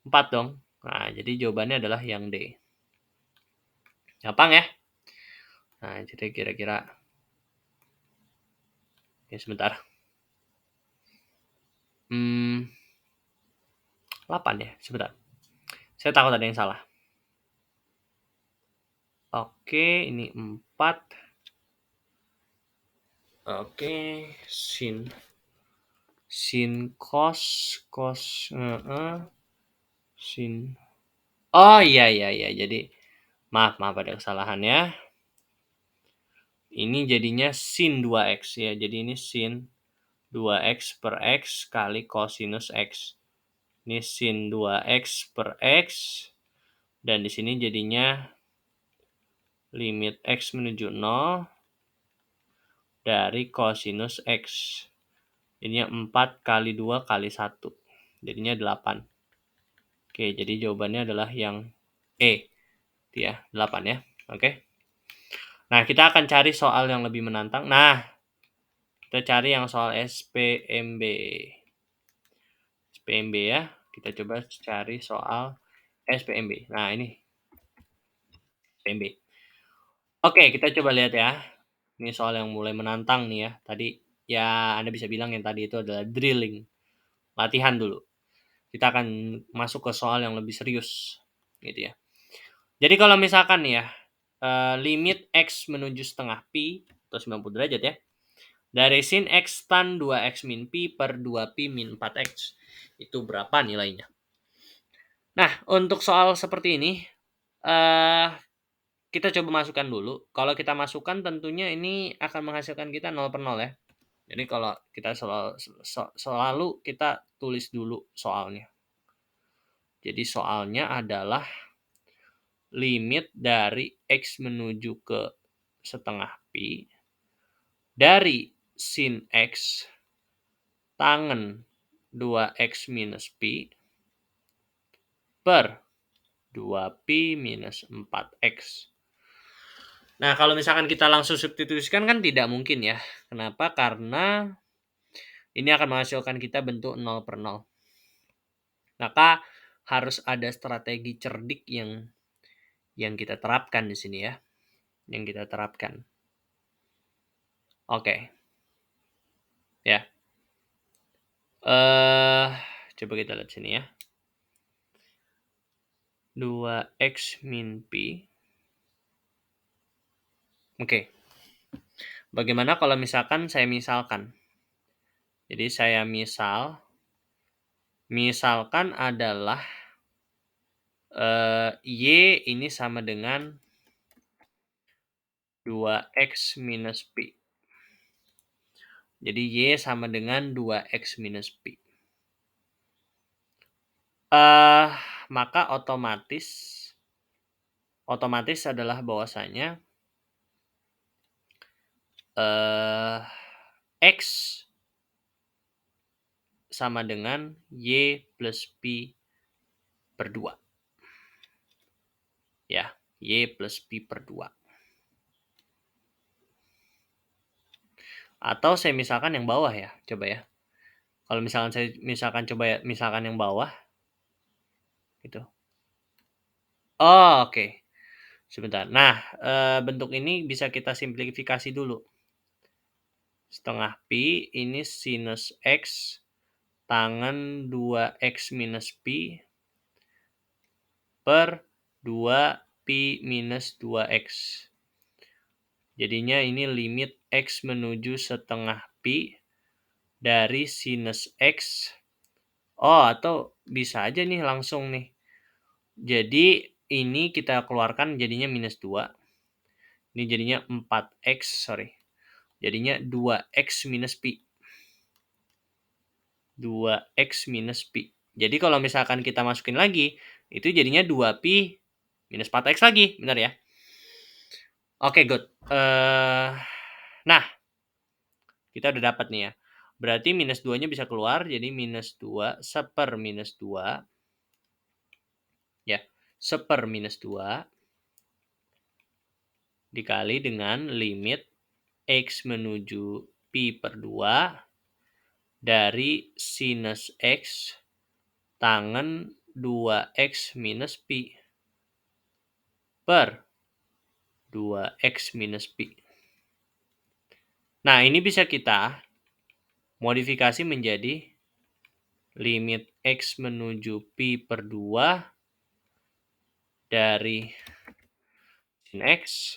4 dong. Nah, jadi jawabannya adalah yang D. Gampang ya? Nah, jadi kira-kira ya sebentar. 8 ya, sebentar. Saya takut ada yang salah. Oke, ini 4. Oke, sin cos sin. Oh iya. Jadi maaf ada kesalahan ya. Ini jadinya sin 2x ya. Jadi ini sin 2x per x kali kosinus x. Ini sin 2x per x. Dan di sini jadinya limit x menuju 0 dari kosinus x. Jadinya 4 kali 2 kali 1. Jadinya 8. Oke, jadi jawabannya adalah yang E. Itu ya, 8 ya. Oke. Nah, kita akan cari soal yang lebih menantang. Nah, kita cari yang soal SPMB. SPMB ya. Kita coba cari soal SPMB. Nah, ini SPMB. Oke, kita coba lihat ya. Ini soal yang mulai menantang nih ya. Tadi ya Anda bisa bilang yang tadi itu adalah drilling. Latihan dulu. Kita akan masuk ke soal yang lebih serius gitu ya. Jadi kalau misalkan nih ya, limit x menuju setengah pi atau 90 derajat ya. Dari sin x tan 2x min pi per 2pi min 4x. Itu berapa nilainya? Nah, untuk soal seperti ini, kita coba masukkan dulu. Kalau kita masukkan tentunya ini akan menghasilkan kita 0 per 0 ya. Jadi kalau kita selalu kita tulis dulu soalnya. Jadi soalnya adalah limit dari x menuju ke setengah pi dari sin x tangen 2x minus pi per 2pi minus 4x. Nah, kalau misalkan kita langsung substitusikan kan tidak mungkin ya. Kenapa? Karena ini akan menghasilkan kita bentuk 0 per 0. Maka harus ada strategi cerdik yang kita terapkan di sini ya. Yang kita terapkan. Oke. Ya. Coba kita lihat sini ya. 2x min pi. Oke. Bagaimana kalau misalkan saya misalkan? Jadi saya misalkan adalah y ini sama dengan 2x minus pi. Jadi y sama dengan 2x minus pi. Maka otomatis adalah bahwasanya x sama dengan y plus pi per 2. Ya, y plus pi per 2. Atau saya misalkan yang bawah ya, coba ya. Kalau misalkan saya misalkan yang bawah gitu. Oh, oke. Sebentar. Nah, bentuk ini bisa kita simplifikasi dulu. Setengah pi ini sinus x tangen 2x minus pi per 2pi minus 2x. Jadinya ini limit x menuju setengah pi dari sinus x. Oh, atau bisa aja nih langsung nih. Jadi ini kita keluarkan jadinya minus 2. Ini jadinya 4x, sorry. Jadinya 2x minus pi. 2x minus pi. Jadi kalau misalkan kita masukin lagi, itu jadinya 2pi minus 4x lagi. Benar ya? Oke, good. Nah, kita udah dapat nih ya. Berarti minus 2-nya bisa keluar, jadi minus 2 seper minus 2. Ya, seper minus 2 dikali dengan limit x menuju pi per 2 dari sinus x tangen 2x minus pi per 2x minus pi. Nah, ini bisa kita modifikasi menjadi limit x menuju pi per 2 dari sin x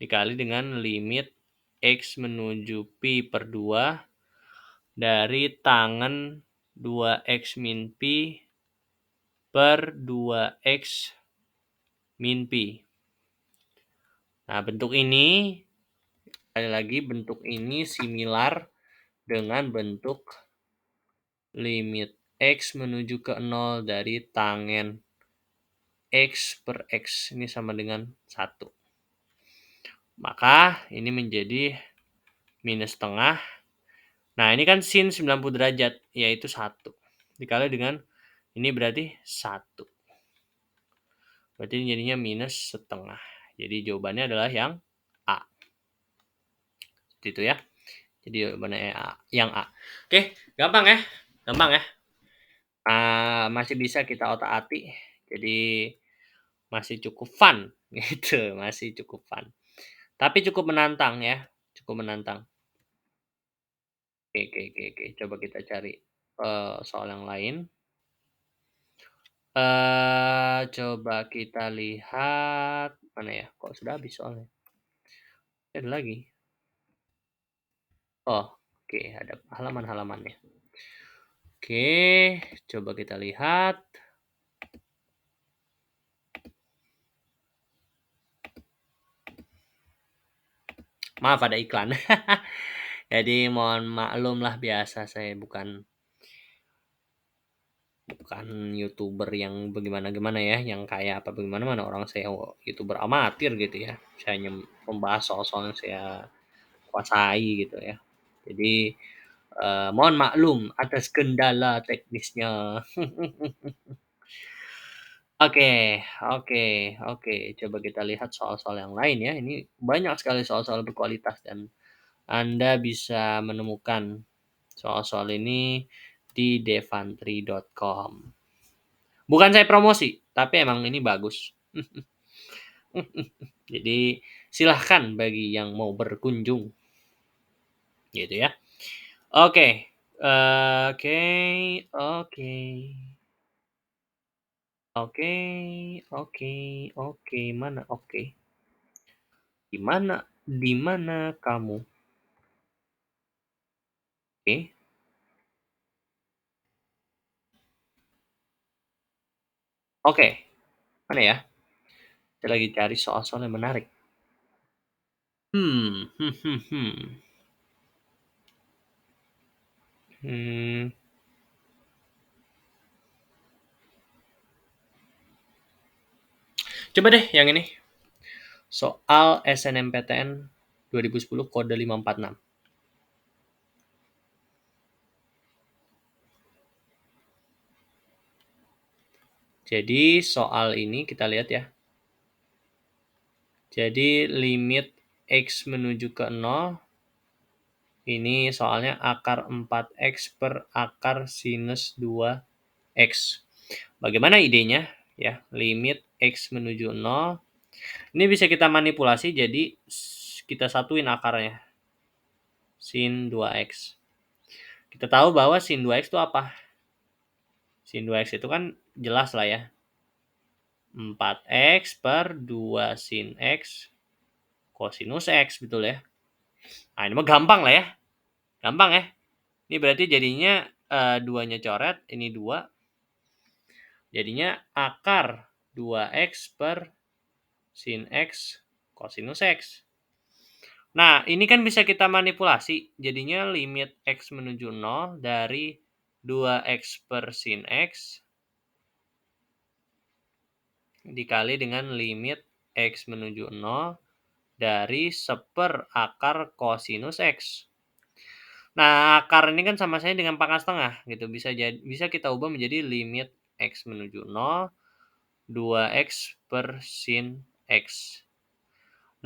dikali dengan limit x menuju pi per 2 dari tangen 2x min pi per 2x min pi. Nah, bentuk ini, sekali lagi bentuk ini similar dengan bentuk limit X menuju ke 0 dari tangen X per X. Ini sama dengan 1. Maka ini menjadi minus setengah. Nah, ini kan sin 90 derajat, yaitu 1. Dikali dengan ini berarti 1. Berarti jadinya minus setengah. Jadi jawabannya adalah yang A. Seperti itu ya. Jadi jawabannya yang A. Oke, gampang ya. Gampang ya. Masih bisa kita otak-atik. Jadi masih cukup fun gitu, masih cukup fun. Tapi cukup menantang ya, cukup menantang. Oke. Coba kita cari soal yang lain. Coba kita lihat mana ya? Kok sudah habis soalnya? Ada lagi. Oh, oke, ada halaman-halamannya. Oke, coba kita lihat. Maaf ada iklan. Jadi mohon maklum lah, biasa saya bukan YouTuber yang bagaimana-gimana ya, yang kayak apa bagaimana mana orang saya YouTuber amatir gitu ya. Saya hanya membahas soal-soal yang saya kuasai gitu ya. Jadi mohon maklum atas kendala teknisnya. Oke. Coba kita lihat soal-soal yang lain ya. Ini banyak sekali soal-soal berkualitas dan Anda bisa menemukan soal-soal ini di devantri.com. Bukan saya promosi, tapi emang ini bagus. Jadi silahkan bagi yang mau berkunjung. Gitu ya. Oke. Oke. Oke. Mana oke? Di mana kamu? Oke. Oke. Mana ya? Saya lagi cari soal-soal yang menarik. Hmm. Coba deh yang ini. Soal SNMPTN 2010 kode 546. Jadi soal ini kita lihat ya. Jadi limit X menuju ke 0. Ini soalnya akar 4X per akar sinus 2X. Bagaimana idenya? Ya, limit X menuju 0. Ini bisa kita manipulasi jadi kita satuin akarnya. Sin 2X. Kita tahu bahwa sin 2X itu apa? Sin 2X itu kan jelas lah ya. 4X per 2 sin X kosinus X, betul ya. Nah, ini mah gampang lah ya. Gampang ya. Ini berarti jadinya 2-nya coret, ini 2. Jadinya akar 2X per sin X kosinus X. Nah, ini kan bisa kita manipulasi. Jadinya limit X menuju 0 dari 2X per sin X dikali dengan limit X menuju 0 dari seper akar kosinus X. Nah, akar ini kan sama saja dengan pangkat setengah gitu. Bisa kita ubah menjadi limit X menuju 0 2X per sin X.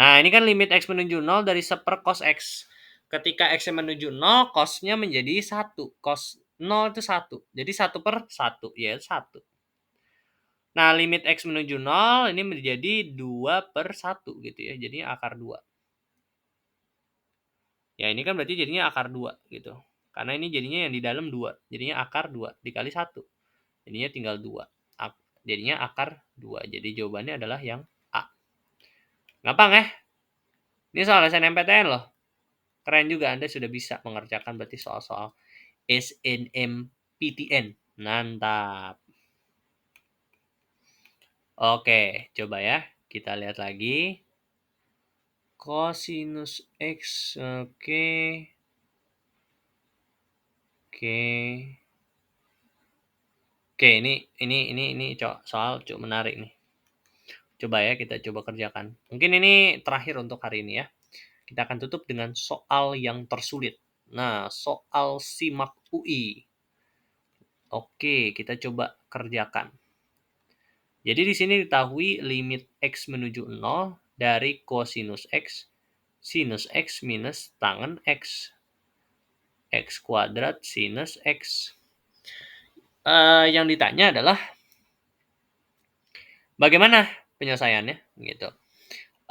Nah, ini kan limit X menuju 0 dari seper cos X. Ketika X menuju 0, cosnya menjadi 1. Cos 0 itu 1. Jadi 1 per 1, ya 1. Nah, limit X menuju 0 ini menjadi 2 per 1 gitu ya. Jadi akar 2. Ya, ini kan berarti jadinya akar 2 gitu. Karena ini jadinya yang di dalam 2. Jadinya akar 2 dikali 1. Jadinya tinggal 2. Jadinya akar 2. Jadi jawabannya adalah yang A. Gampang ya? Ini soal SNMPTN loh. Keren juga Anda sudah bisa mengerjakan berarti soal-soal SNMPTN. Mantap. Oke, coba ya. Kita lihat lagi. Kosinus X, oke. Oke. Oke, ini soal cukup menarik nih. Coba ya kita coba kerjakan. Mungkin ini terakhir untuk hari ini ya. Kita akan tutup dengan soal yang tersulit. Nah, soal SIMAK UI. Oke, kita coba kerjakan. Jadi di sini diketahui limit X menuju 0 dari kosinus X, sinus X minus tangen X. X kuadrat sinus X. Yang ditanya adalah bagaimana penyelesaiannya? Gitu.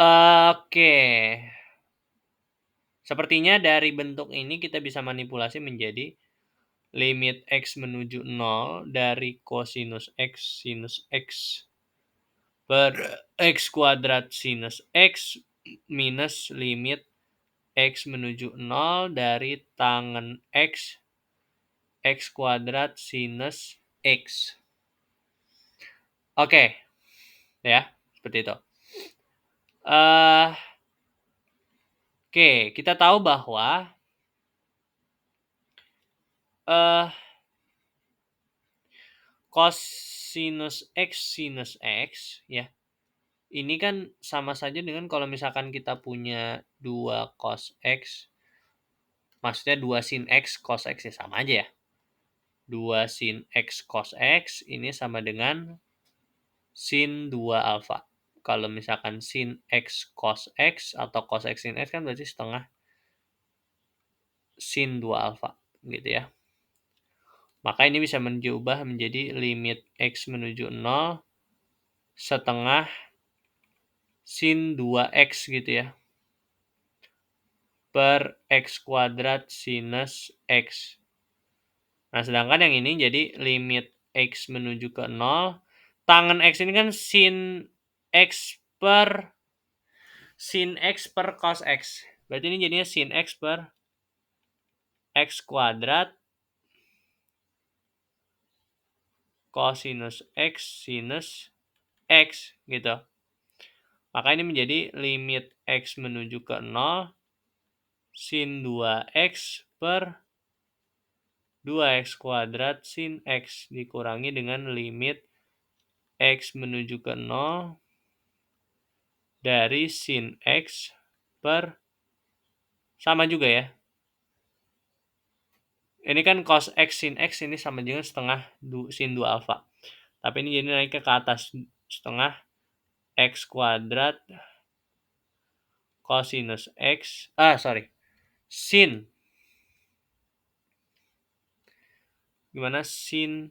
Oke. Sepertinya dari bentuk ini kita bisa manipulasi menjadi limit X menuju 0 dari kosinus X sinus X per X kuadrat sinus X minus limit X menuju 0 dari tangen X X kuadrat sinus X. Oke, ya, seperti itu. Oke, kita tahu bahwa cosinus X sinus X ya. Ini kan sama saja dengan kalau misalkan kita punya 2 cos X, maksudnya 2 sin X cos X ya sama aja ya. 2 sin X cos X ini sama dengan sin 2 alfa. Kalau misalkan sin X cos X atau cos X sin X kan berarti setengah sin 2 alfa gitu ya. Maka ini bisa diubah menjadi limit X menuju 0 setengah sin 2X gitu ya. Per X kuadrat sinus X. Nah, sedangkan yang ini jadi limit X menuju ke 0. Tangen X ini kan sin X per cos X. Berarti ini jadinya sin X per X kuadrat cosinus X sinus X gitu. Maka ini menjadi limit X menuju ke 0 sin 2X per 2X kuadrat sin X dikurangi dengan limit X menuju ke 0 dari sin X per, sama juga ya. Ini kan cos X sin X ini sama dengan setengah sin 2 alfa. Tapi ini jadi naik ke atas setengah X kuadrat cosinus X. Sin. Gimana sin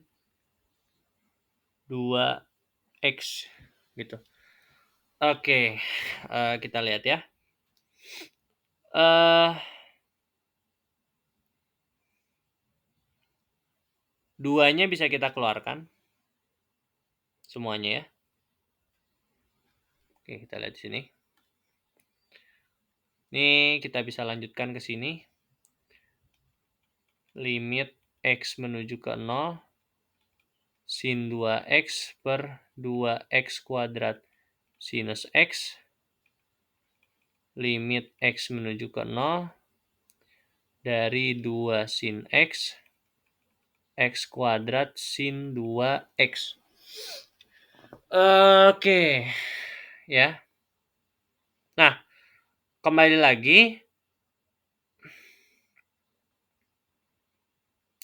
2X gitu. Oke, kita lihat ya. Duanya bisa kita keluarkan semuanya ya. Oke, kita lihat di sini. Ini kita bisa lanjutkan ke sini. Limit X menuju ke 0 sin 2X per 2X kuadrat sinus X. Limit X menuju ke 0 dari 2 sin X X kuadrat sin 2X. Oke. Ya. Nah, kembali lagi.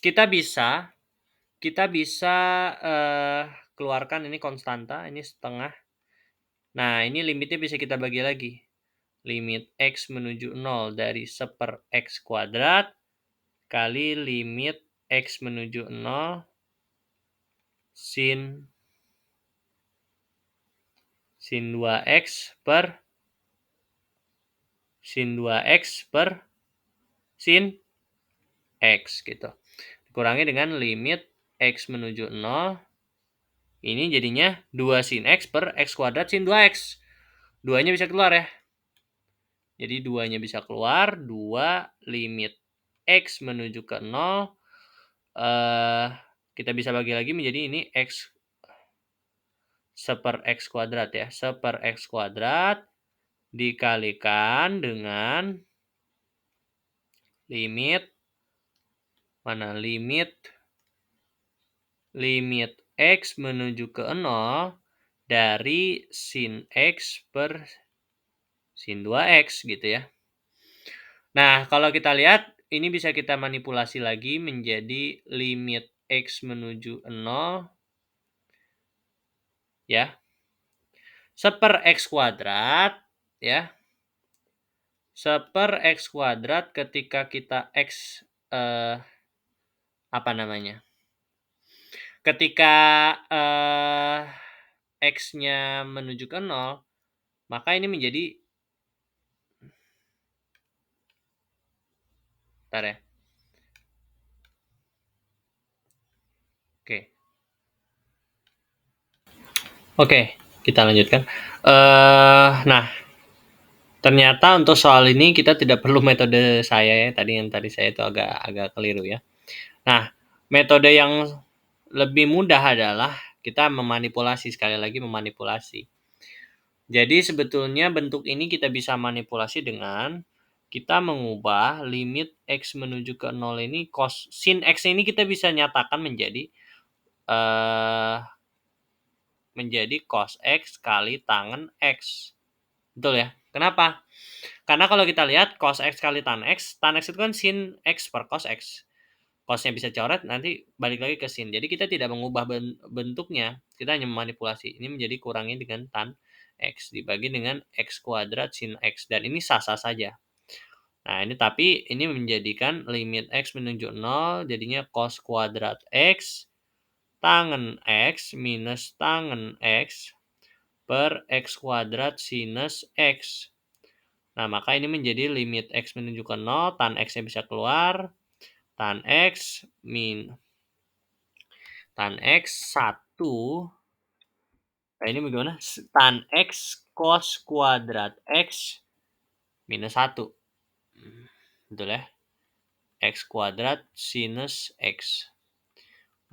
Kita bisa keluarkan ini konstanta, ini setengah. Nah, ini limitnya bisa kita bagi lagi. Limit X menuju 0 dari 1/, X kuadrat kali limit X menuju 0 sin 2X per sin 2X per sin X gitu. Dikurangi dengan limit X menuju 0. Ini jadinya 2 sin X per X kuadrat sin 2X. Duanya bisa keluar ya. Jadi duanya bisa keluar. 2 limit X menuju ke 0. Kita bisa bagi lagi menjadi ini X 1/X kuadrat ya. 1/X kuadrat dikalikan dengan limit X menuju ke 0 dari sin X per sin 2X gitu ya. Nah, kalau kita lihat ini bisa kita manipulasi lagi menjadi limit X menuju 0 ya. Seper X kuadrat ya. Seper X kuadrat ketika kita X apa namanya? Ketika X-nya menuju ke 0, maka ini menjadi bentar ya. Oke, kita lanjutkan. Nah, ternyata untuk soal ini kita tidak perlu metode saya ya, tadi saya itu agak keliru ya. Nah, metode yang lebih mudah adalah kita memanipulasi, sekali lagi memanipulasi. Jadi sebetulnya bentuk ini kita bisa manipulasi dengan kita mengubah limit X menuju ke 0 ini sin X ini kita bisa nyatakan menjadi cos X kali tangen X. Betul ya? Kenapa? Karena kalau kita lihat cos X kali tan X itu kan sin X per cos X. Cosnya bisa coret, nanti balik lagi ke sin. Jadi kita tidak mengubah bentuknya, kita hanya memanipulasi. Ini menjadi kurangnya dengan tan X dibagi dengan X kuadrat sin X. Dan ini sah-sah saja. Nah, ini menjadikan limit X menuju 0, jadinya cos kuadrat X tangen X minus tangen X per X kuadrat sinus X. Nah, maka ini menjadi limit X menuju ke 0, tan X-nya bisa keluar, tan X 1. Nah, ini bagaimana? Tan X cos kuadrat X minus 1. Betul ya? X kuadrat sinus X.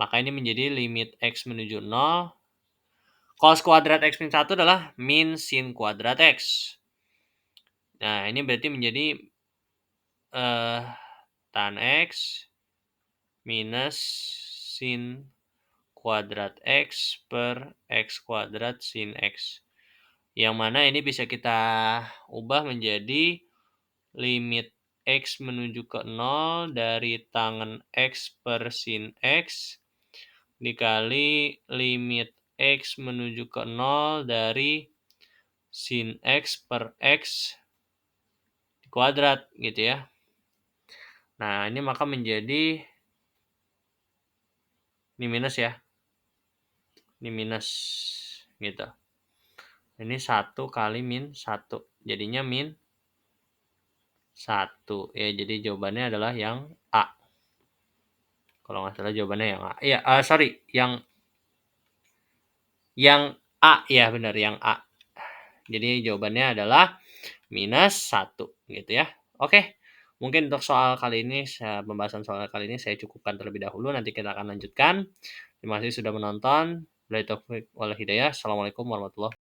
Maka ini menjadi limit X menuju 0. Cos kuadrat X min 1 adalah min sin kuadrat X. Nah, ini berarti menjadi tan X minus sin kuadrat X per X kuadrat sin X. Yang mana ini bisa kita ubah menjadi limit X menuju ke 0 dari tangen X per sin X dikali limit X menuju ke 0 dari sin X per X kuadrat gitu ya. Nah, ini maka menjadi ini minus ya. Ini minus gitu. Ini 1 kali min 1. Jadinya min 1. Ya, jadi jawabannya adalah yang A. Kalau nggak salah jawabannya yang A. Iya, sorry, yang A ya, benar, yang A. Jadi jawabannya adalah minus 1 gitu ya. Oke. Mungkin untuk soal kali ini, pembahasan soal kali ini saya cukupkan terlebih dahulu. Nanti kita akan lanjutkan. Terima kasih sudah menonton. Wabillahi taufiq wal hidayah. Assalamualaikum warahmatullahi wabarakatuh.